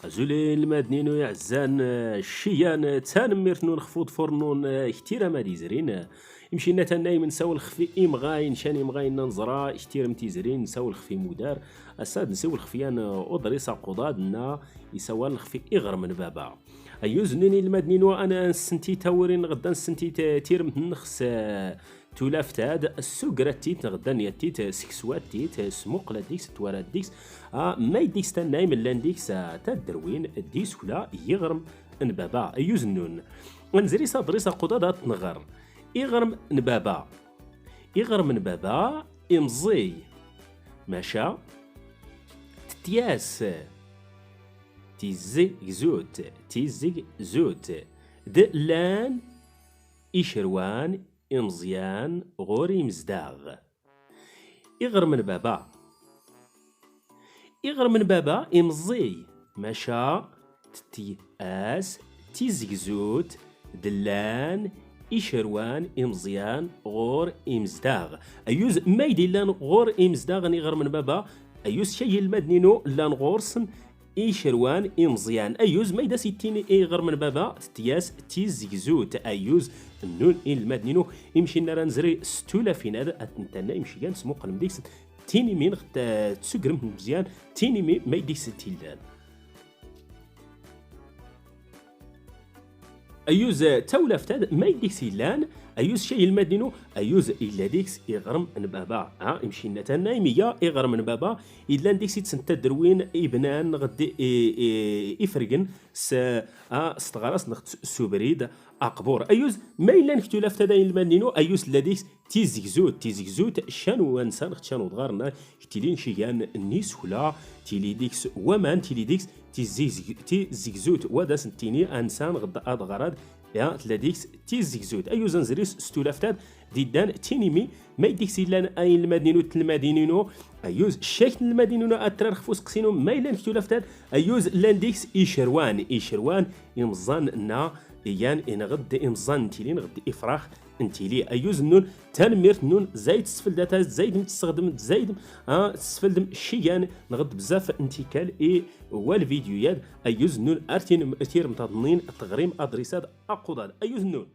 زولي المدنين يعزان الشيان تنميرتنون خفوض فرنون احترام دي زرين يمشينا تنايم نساو الخفي إمغاين شاني مغاين ننزرا احترام تيزرين نساو الخفي مدار أساد نساو الخفيان أضريسا قضادنا يساوان الخفي إغر من بابا أيوزنني المدنين وأنا نسنتي تاورين غدا نسنتي تيرم نخس تولافتاد السكرات تيت غدا نيتيت سكسوات تيت سموقلا ديكس توارات ديكس ما يديكس تنايم اللان ديكس تدروين ديس ولا يغرم نبابا يوزنون ونزري صدريسا قضادات نغر يغرم نبابا يغرم نبابا يمزي ماشا تتياس تيزي زوت تيزي زوت دلان إشروان إمزيان غوري مزداغ إغر من بابا إغر من بابا إمزي ماشا تتياس تيزيزوت دلان إشروان إمزيان غور إمزداغ أيوز ما يدلان غور إمزداغ إغر من بابا أيوز شي المدنينو لان غورسن إيشروان إمزيان أيوز ما يدا ستين إغر من بابا تياس تيزيزوت أيوز النون المدنينو يمشي نرى نزري ستولا فين هذا أتنتنا يمشي كان سمو قلم ديكس تيني مين تسقرم مزيان تيني مين ما يديكس تيلان أيوز تولا فتاد ما يديكس إلان أيوز شيء المدينو أيوز إلا ديكس إغرم نبابا يمشي نتانا يميا إغرم نبابا إلا ديكس تدروين إبنان غدي إفرقن استغراس نخت سوبريد أقبور أيوز ما إلا نكتو لفتادا المدينو أيوز لديكس تيزيكزوت شانو وانسان خت شانو دغارنا كتيلين شيان النيس ولا تيلي ديكس ومان تيلي ديكس تيزيكزوت ودا سنتيني انسان غدا ادغراد يا تلاديكس تيزيكزوت ايوز نزريس ستولافتاد ديدان تينيمي ما يديكس الا اي المدينو المدينينو ايوز شاك المدينو اترار خفوس قسينو ما الا نكتولافتاد ايوز لانديكس ايشروان يمزان نا يان ان غد امزان تيلين غد افراخ انتيلي ايوز نون تنميرت نون زايد تسفل داتا زايد تستخدم زايد تسفل شيان نغد بزاف انتيكال والفيديوهات ايوز نون ارتين ارتير متضمنين التغريم ادريسات اقوداد ايوز نون